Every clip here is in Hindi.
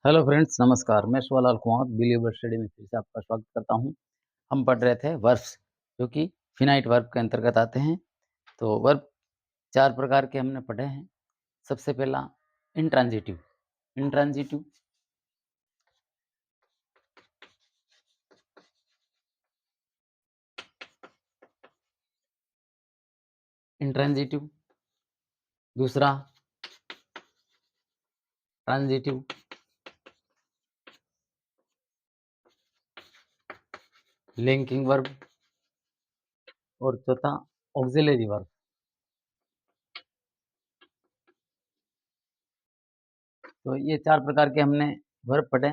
हेलो फ्रेंड्स, नमस्कार। मैं शिवालाल कुमार बिलीवर स्टडी में फिर से आपका स्वागत करता हूँ। हम पढ़ रहे थे वर्ब्स, जो कि फिनाइट वर्ब के अंतर्गत आते हैं। तो वर्ब 4 प्रकार के हमने पढ़े हैं। सबसे पहला इंट्रांजिटिव। इंट्रांजिटिव इंट्रांजिटिव दूसरा ट्रांजिटिव, लिंकिंग वर्ब और चौथा ऑक्सिलरी वर्ब। तो ये 4 प्रकार के हमने वर्ब पढ़े।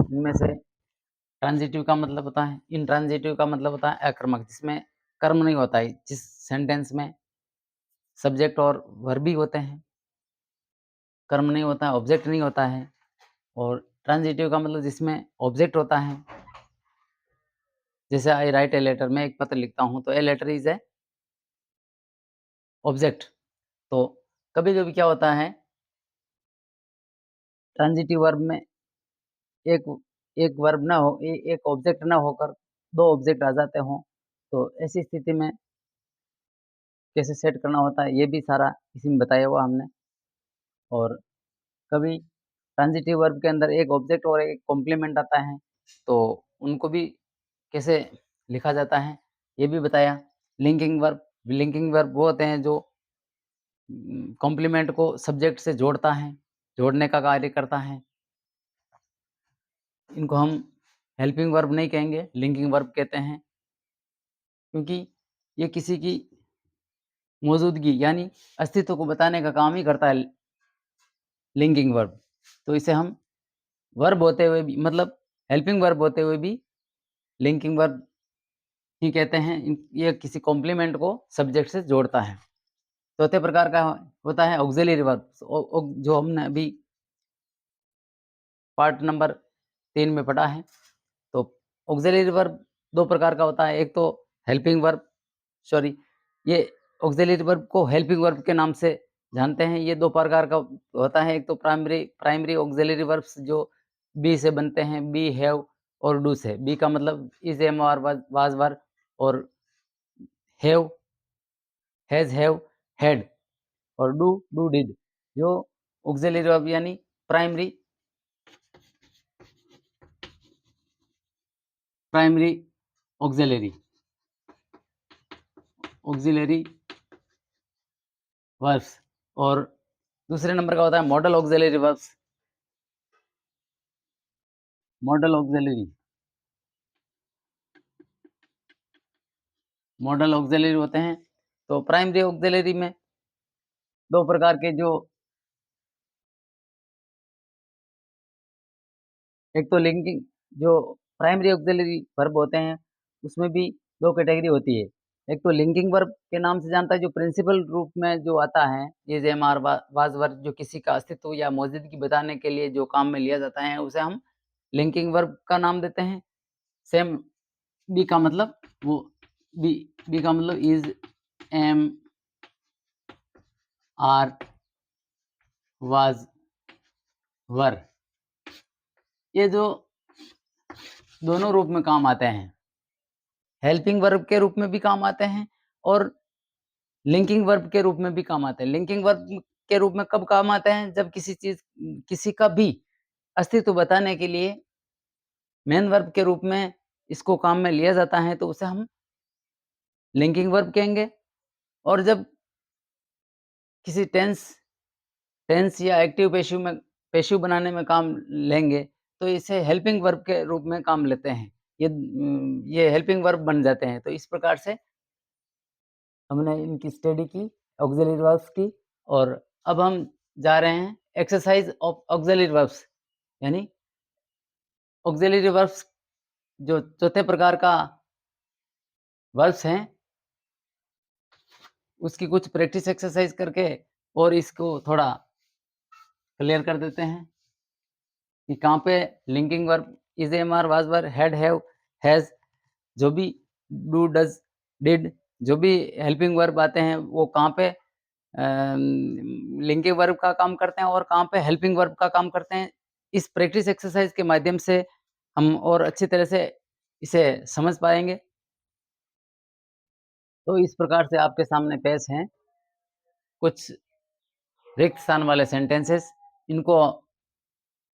इनमें से ट्रांजिटिव का मतलब होता है इंट्रांजिटिव का मतलब होता है अकर्मक, जिसमें कर्म नहीं होता है, जिस सेंटेंस में सब्जेक्ट और वर्ब भी होते हैं, कर्म नहीं होता है, ऑब्जेक्ट नहीं होता है। और ट्रांजिटिव का मतलब जिसमें ऑब्जेक्ट होता है। जैसे आई राइट ए लेटर, मैं एक पत्र लिखता हूँ, तो a letter is a object. तो कभी-कभी क्या होता है, ट्रांजिटिव वर्ब में एक एक वर्ब ना हो, एक ऑब्जेक्ट ना होकर 2 ऑब्जेक्ट आ जाते हों, तो ऐसी स्थिति में कैसे सेट करना होता है, ये भी सारा इसी में बताया हुआ हमने। और कभी ट्रांजिटिव वर्ब के अंदर एक ऑब्जेक्ट और एक कॉम्प्लीमेंट आता है, तो उनको भी कैसे लिखा जाता है, ये भी बताया। लिंकिंग वर्ब वो होते हैं जो कॉम्प्लीमेंट को सब्जेक्ट से जोड़ता है, जोड़ने का कार्य करता है। इनको हम हेल्पिंग वर्ब नहीं कहेंगे, लिंकिंग वर्ब कहते हैं, क्योंकि ये किसी की मौजूदगी यानी अस्तित्व को बताने का काम ही करता है लिंकिंग वर्ब। तो इसे हम वर्ब होते हुए भी, मतलब हेल्पिंग वर्ब होते हुए भी, लिंकिंग वर्ब ही कहते हैं। ये किसी कॉम्प्लीमेंट को सब्जेक्ट से जोड़ता है। चौथे प्रकार का होता है ऑक्सिलरी वर्ब, जो हमने अभी पार्ट नंबर 3 में पढ़ा है। तो ऑक्सिलरी वर्ब 2 प्रकार का होता है। एक तो हेल्पिंग वर्ब, सॉरी, ये ऑक्सिलरी वर्ब को हेल्पिंग वर्ब के नाम से जानते हैं। ये 2 प्रकार का होता है। एक तो प्राइमरी ऑक्सिलरी वर्ब्स जो बी से बनते हैं, बी, हैव और डू से। बी का मतलब इज, एम, आर, वाज, वर, और हैव, हैज़, हैव, हैड, और डू, डिड। जो ऑक्सिलरी वर्ब यानी primary primary auxiliary auxiliary verbs. और दूसरे नंबर का होता है model auxiliary verbs. Model auxiliary model auxiliary होते हैं। तो प्राइमरी ऑक्सिलरी में 2 प्रकार के, जो एक तो लिंकिंग, जो प्राइमरी ऑक्सिलरी वर्ब होते हैं, उसमें भी 2 कैटेगरी होती है। एक तो लिंकिंग वर्ब के नाम से जानता है, जो प्रिंसिपल रूप में जो आता है, इज़, एम, आर, वाज़, वर, जो किसी का अस्तित्व या मौजूदगी बताने के लिए जो काम में लिया जाता है, उसे हम लिंकिंग वर्ब का नाम देते हैं। सेम बी का मतलब वो बी बी का मतलब इज़, एम, आर, वाज़, वर, ये जो दोनों रूप में काम आते हैं, हेल्पिंग वर्ब के रूप में भी काम आते हैं और लिंकिंग वर्ब के रूप में भी काम आते हैं। लिंकिंग वर्ब के रूप में कब काम आते हैं? जब किसी का भी अस्तित्व बताने के लिए मेन वर्ब के रूप में इसको काम में लिया जाता है, तो उसे हम लिंकिंग वर्ब कहेंगे। और जब किसी टेंस या एक्टिव पैसिव बनाने में काम लेंगे, तो इसे हेल्पिंग वर्ब के रूप में काम लेते हैं। ये हेल्पिंग वर्ब बन जाते हैं। तो इस प्रकार से हमने इनकी स्टडी की, ऑक्सिलरी वर्ब्स की। और अब हम जा रहे हैं एक्सरसाइज ऑफ ऑक्सिलरी वर्ब्स, यानी ऑक्सिलरी वर्ब्स जो चौथे प्रकार का वर्ब्स हैं, उसकी कुछ प्रैक्टिस एक्सरसाइज करके और इसको थोड़ा क्लियर कर देते हैं कि कहाँ पे linking verb is, am, are, was, were, had, have, has, जो भी डू, डज, डिड, जो भी हेल्पिंग वर्ब आते हैं, वो कहाँ पे लिंकिंग वर्ब का काम करते हैं और कहाँ पे हेल्पिंग वर्ब का काम करते हैं। इस प्रैक्टिस एक्सरसाइज के माध्यम से हम और अच्छी तरह से इसे समझ पाएँगे। तो इस प्रकार से आपके सामने पेश हैं कुछ रिक्त स्थान वाले सेंटेंसेस। इनको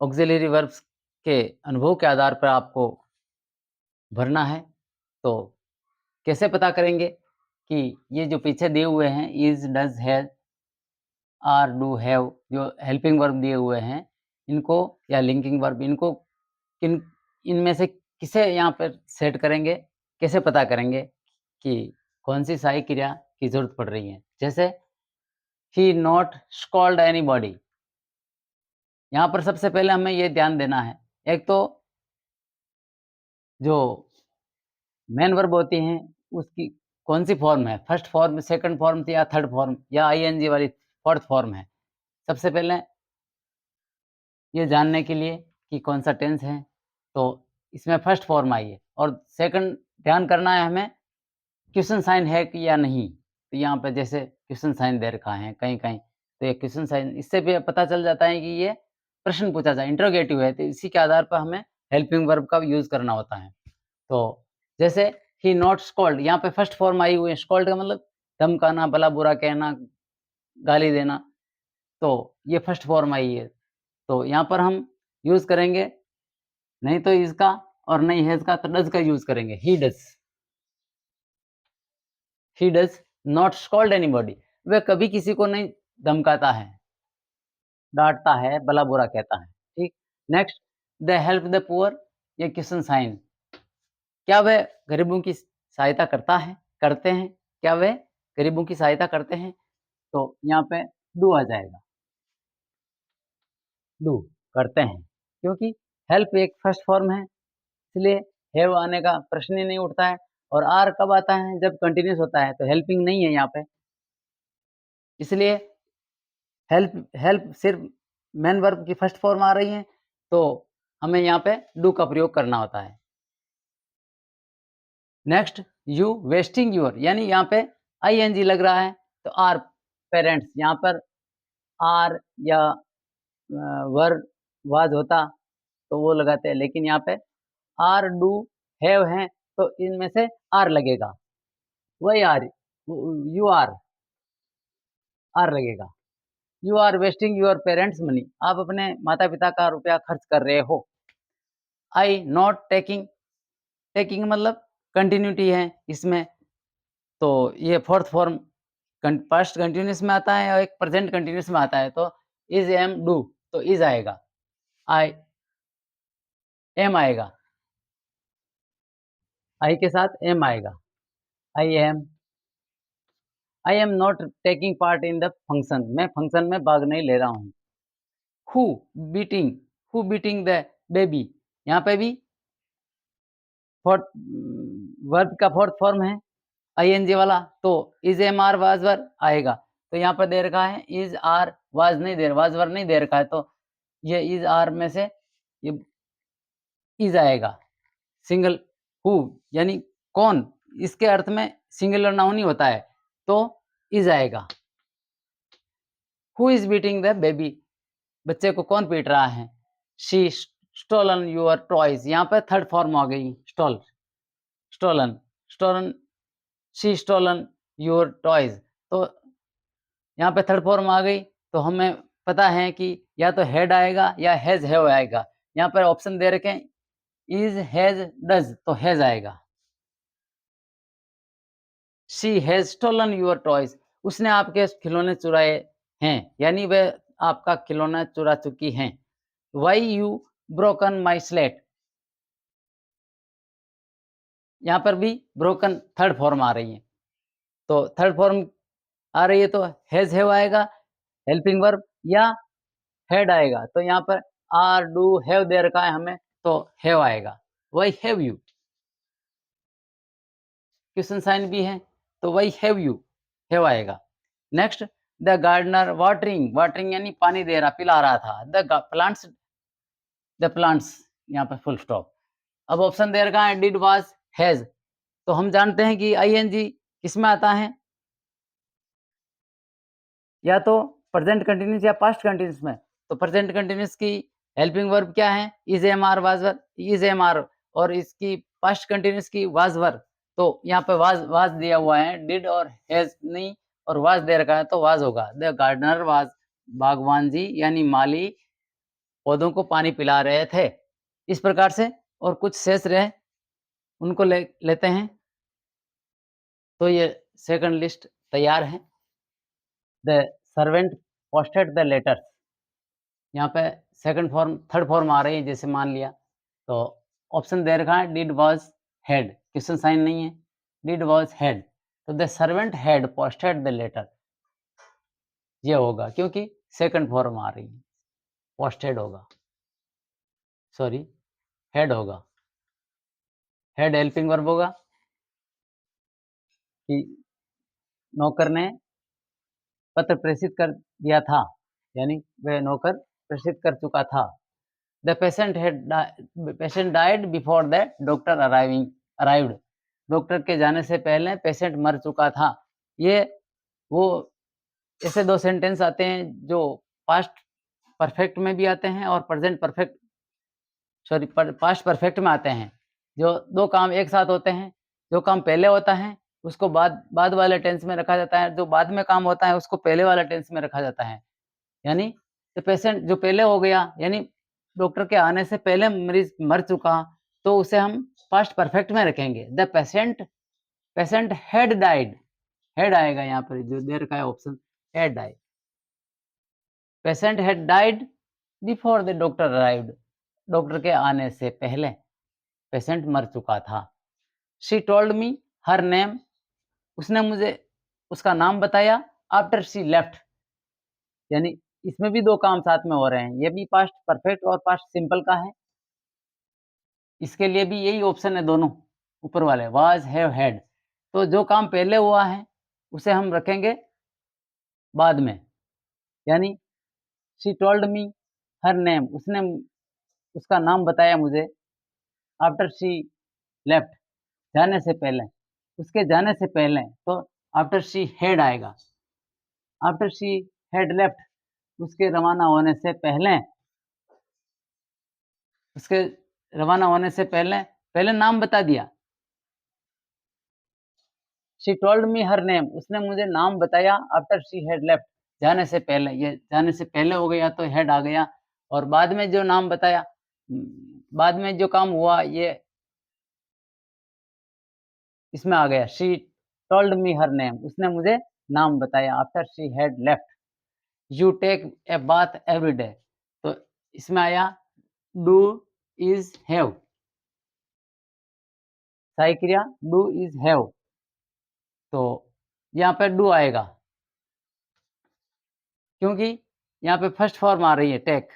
ऑक्सिलियरी वर्ब्स के अनुभव के आधार पर आपको भरना है। तो कैसे पता करेंगे कि ये जो पीछे दिए हुए हैं is, does, has, are, do, have जो हेल्पिंग वर्ब दिए हुए हैं, इनको या लिंकिंग वर्ब इनको किन इनमें से किसे यहाँ पर सेट करेंगे, कैसे पता करेंगे कि कौन-सी सहायक क्रिया की ज़रूरत पड़ रही है? जैसे ही नॉट स्कॉल्ड एनीबॉडी। यहाँ पर सबसे पहले हमें ये ध्यान देना है, एक तो जो मेन वर्ब होती हैं, उसकी कौन-सी फ़ॉर्म है? फर्स्ट फ़ॉर्म, सेकंड फ़ॉर्म या थर्ड फ़ॉर्म या आईएनजी वाली फोर्थ फ़ॉर्म है। सबसे पहले ये जानने के लिए कि कौन-सा टेंस है, तो इसमें फर्स्ट फ़ॉर्म आई है और सेकंड ध्यान करना है हमें क्वेश्चन साइन है कि या नहीं। तो यहाँ पे जैसे क्वेश्चन साइन दे रखा है कहीं-कहीं, तो ये क्वेश्चन साइन इससे भी पता चल जाता है कि ये प्रश्न पूछा जाए, इंटरोगेटिव है, तो इसी के आधार पर हमें हेल्पिंग वर्ब का यूज़ करना होता है। तो जैसे ही नॉट स्कॉल्ड यहाँ पे फर्स्ट फॉर्म आई हुई है, स्कॉल्ड का मतलब धमकाना, भला-बुरा कहना, गाली देना, तो ये फर्स्ट फॉर्म आई है। तो यहाँ पर हम यूज़ करेंगे नहीं तो इसका और नहीं हैज़ का तो डज़ का यूज़ करेंगे, he does not scold anybody. वह कभी किसी को नहीं धमकाता है, डाँटता है, भला-बुरा कहता है, ठीक? Next they help the poor ये क्वेश्चन साइन क्या वह गरीबों की सहायता करता है? करते हैं? क्या वह गरीबों की सहायता करते हैं? तो यहाँ पे डू आ जाएगा, डू करते हैं, क्योंकि हेल्प एक फर्स्ट फॉर्म है, इसलिए हैव आने का प्रश्न ही नहीं उठता है और आर कब आता है? जब कंटीन्यूअस होता है, तो हेल्पिंग नहीं है यहाँ पे, इसलिए हेल्प हेल्प सिर्फ मेन वर्ब की फर्स्ट फॉर्म आ रही है, तो हमें यहाँ पे डू का प्रयोग करना होता है। नेक्स्ट यू वेस्टिंग योर यानी यहाँ पे आईएनजी लग रहा है, तो आर पेरेंट्स यहाँ पर आर या वर वाज होता तो वो लगाते हैं, लेकिन यहाँ पे आर, डू, हैव हैं, तो इनमें से आर लगेगा। वही आर यू आर लगेगा। You are wasting your parents money आप अपने माता-पिता का रुपया खर्च कर रहे हो। आई नॉट टेकिंग टेकिंग मतलब कंटिन्यूटी है इसमें, तो ये फोर्थ फॉर्म पास्ट कंटिन्यूअस में आता है और एक प्रेजेंट कंटिन्यूअस में आता है, तो इज एम डू तो इज आएगा, आई एम आएगा, आई के साथ एम आएगा, I am not taking part in the function मैं फंक्शन में भाग नहीं ले रहा हूँ। Who beating who beating the baby यहाँ पे भी फोर्थ वर्ब का फोर्थ फॉर्म है आईएनजी वाला, तो is am are was were आएगा। तो यहाँ पर दे रखा है इज आर वाज नहीं दे वाज वर नहीं दे रखा है, तो ये इज आर में से ये इज आएगा। सिंगल हु यानी कौन, इसके अर्थ में सिंगुलर नाउन ही होता है, तो इज आएगा। Who is beating the baby बच्चे को कौन पीट रहा है? शी स्टोलन योर टॉयज यहाँ पे थर्ड फॉर्म आ गई stolen stolen she stolen your toys, तो यहाँ पे थर्ड फॉर्म आ गई, तो हमें पता है कि या तो हेड आएगा या हैज हैव आएगा। यहाँ पर ऑप्शन दे रखे हैं इज हैज डज तो हैज आएगा। She has stolen your toys उसने आपके खिलौने चुराए हैं, यानी वह आपका खिलौना चुरा चुकी हैं। Why you broken my slate यहाँ पर भी ब्रोकन थर्ड फॉर्म आ रही है, तो थर्ड फॉर्म आ रही है तो हैज हैव आएगा, हेल्पिंग वर्ब या हेड आएगा, तो यहाँ पर आर डू हैव दे रखा है हमें, तो हैव आएगा। Why have you question sign भी है, तो व्हाई हैव यू हैव आएगा। Next the gardener watering watering यानी पानी दे रहा पिला रहा था, द प्लांट्स यहाँ पर फुल स्टॉप। अब ऑप्शन दे रखा है डिड वाज हैज, तो हम जानते हैं कि आईएनजी किसमें आता है? या तो प्रेजेंट कंटिन्यूस या पास्ट कंटिन्यूस में। तो प्रेजेंट कंटिन्यूस की हेल्पिंग वर्ब क्या है? Is, am, are, was, were, is, am, are. और इसकी पास्ट कंटिन्यूस की वाज, वर। तो यहाँ पे वाज दिया हुआ है, डिड और हैज नहीं, और वाज दे रखा है तो वाज होगा। द गार्डनर वाज, बागवान जी यानी माली पौधों को पानी पिला रहे थे। इस प्रकार से और कुछ शेष रहे उनको लेते हैं। तो ये सेकंड लिस्ट तैयार है। The servant posted the letters, यहाँ पे सेकंड फॉर्म थर्ड फॉर्म आ रही है जैसे मान लिया। तो ऑप्शन दे रखा है did was had, question sign नहीं है, डिड वाज हेड। तो the servant had posted the letter, ये होगा क्योंकि सेकंड फॉर्म आ रही है, पोस्टेड होगा, सॉरी हेड होगा। हेड हेल्पिंग वर्ब होगा कि नौकर ने पत्र प्रेषित कर दिया था, यानी वह नौकर प्रेषित कर चुका था। The patient died before the doctor arrived, doctor के जाने से पहले पेशेंट मर चुका था। ये वो ऐसे दो सेंटेंस आते हैं जो पास्ट परफेक्ट में भी आते हैं और present perfect, sorry past perfect में आते हैं। जो दो काम एक साथ होते हैं, जो काम पहले होता है उसको बाद वाले टेंस में रखा जाता है, जो बाद में काम होता है उसको पहले वाला टेंस में रखा जाता है। यानी द पेशेंट जो पहले हो गया, यानी डॉक्टर के आने से पहले मरीज मर चुका, तो उसे हम पास्ट परफेक्ट में रखेंगे। The patient had died, had आएगा यहाँ पर जो दे रखा है option, had died. Patient had died before the doctor arrived, doctor के आने से पहले पेशेंट मर चुका था। She told me her name, उसने मुझे उसका नाम बताया। आफ्टर शी लेफ्ट, यानी इसमें भी दो काम साथ में हो रहे हैं, ये भी पास्ट परफेक्ट और पास्ट सिंपल का है। इसके लिए भी यही ऑप्शन है दोनों ऊपर वाले, वाज, हैव, हैड। तो जो काम पहले हुआ है उसे हम रखेंगे बाद में, यानी she told me her name, उसने उसका नाम बताया मुझे। आफ्टर शी लेफ्ट, जाने से पहले, उसके जाने से पहले, तो आफ्टर शी हैड आएगा। आफ्टर शी हैड लेफ्ट, उसके रवाना होने से पहले, उसके रवाना होने से पहले, पहले नाम बता दिया। She told me her name, उसने मुझे नाम बताया। आफ्टर शी हैड लेफ्ट, जाने से पहले, ये जाने से पहले हो गया तो हैड आ गया। और बाद में जो नाम बताया, बाद में जो काम हुआ ये इसमें आ गया। She told me her name, उसने मुझे नाम बताया। After she had left. You take a bath every day, तो इसमें आया डू, इज, हैव, सही क्रिया डू, इज, हैव। तो यहाँ पे डू आएगा क्योंकि यहाँ पे फर्स्ट फॉर्म आ रही है take.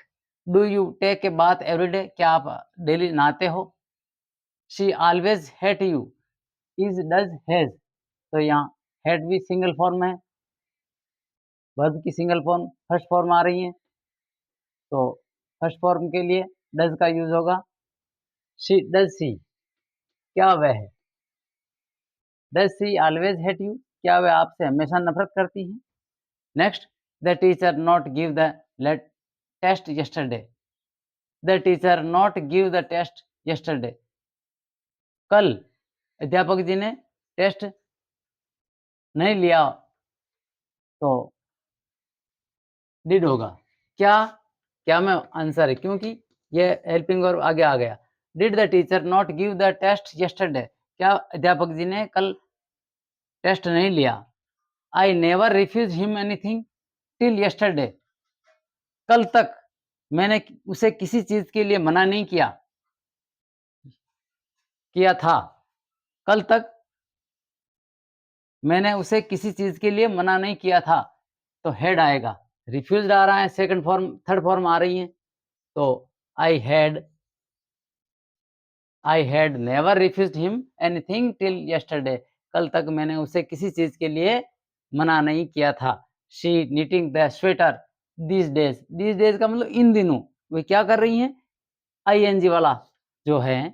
Do you take a bath every day, क्या आप डेली नहाते हो? She always hate you, is, does, has. तो यहाँ हेट भी सिंगल फॉर्म है, वर्ब की सिंगल फॉर्म फर्स्ट फॉर्म आ रही है, तो फर्स्ट फॉर्म के लिए डज का यूज होगा। शी डज सी, क्या वह है? Does she always hate you, क्या वह आपसे हमेशा नफरत करती है? Next, the teacher not give the late test yesterday, the teacher not give the test yesterday, कल अध्यापक जी ने टेस्ट नहीं लिया, तो डिड होगा। क्या क्या में आंसर है क्योंकि ये हेल्पिंग वर्ब आगे आ गया। Did the teacher not give the test yesterday, क्या अध्यापक जी ने कल टेस्ट नहीं लिया? I never refuse him anything till yesterday, कल तक मैंने उसे किसी चीज के लिए मना नहीं किया था। कल तक मैंने उसे किसी चीज के लिए मना नहीं किया था, तो हेड आएगा। रिफ्यूज्ड आ रहा है, सेकंड फॉर्म थर्ड फॉर्म आ रही है, तो I had never refused him anything till yesterday, कल तक मैंने उसे किसी चीज के लिए मना नहीं किया था। She knitting the sweater these days का मतलब इन दिनों, वे क्या कर रही हैं? आईएनजी वाला जो है,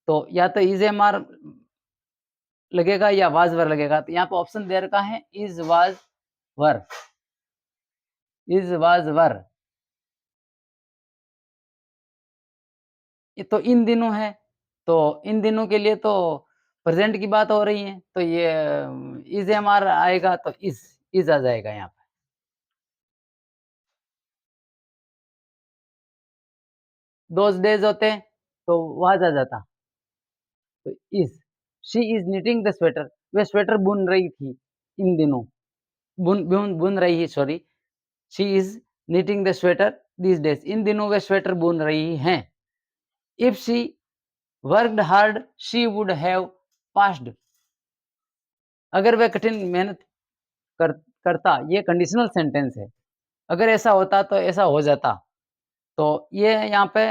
तो या तो इज, एम, आर लगेगा या वाज, वर लगेगा। तो यहाँ पे ऑप्शन दे रखा है is, was, were. Is was वर, ये तो इन दिनों है, तो इन दिनों के लिए तो प्रेजेंट की बात हो रही है, तो ये इज एम आर आएगा, तो इज आ जाएगा यहाँ पे। दोज डेज होते तो वाज आ जाता, तो is. She is knitting the sweater, वह स्वेटर बुन रही थी इन दिनों, बुन रही है, sorry. She is knitting the sweater these days, इन दिनों वे स्वेटर बुन रही हैं। If she worked hard she would have passed, अगर वह कठिन मेहनत कर करता, ये कंडीशनल सेंटेंस है। अगर ऐसा होता तो ऐसा हो जाता। तो ये यहाँ पे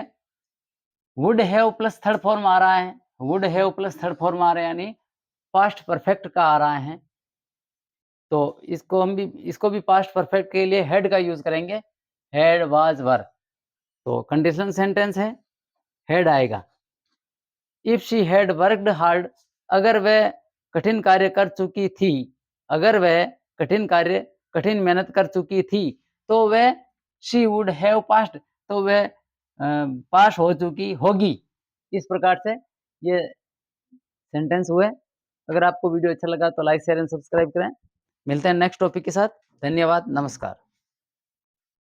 would have plus third form आ रहा है, would have plus third form आ रहा है, यानी पास्ट परफेक्ट का आ रहा है। तो इसको भी पास्ट परफेक्ट के लिए हैड का यूज़ करेंगे, हैड, वाज़, वर। तो कंडीशनल सेंटेंस है, हैड आएगा। If she had worked hard, अगर वह कठिन कार्य कर चुकी थी, अगर वह कठिन मेहनत कर चुकी थी, तो वह शी वुड हैव पास्ड, तो वह पास हो चुकी होगी। इस प्रकार से ये सेंटेंस हुए। अगर आपको वीडियो अच्छा लगा तो लाइक, शेयर एंड सब्सक्राइब करें। मिलते हैं नेक्स्ट टॉपिक के साथ। धन्यवाद, नमस्कार।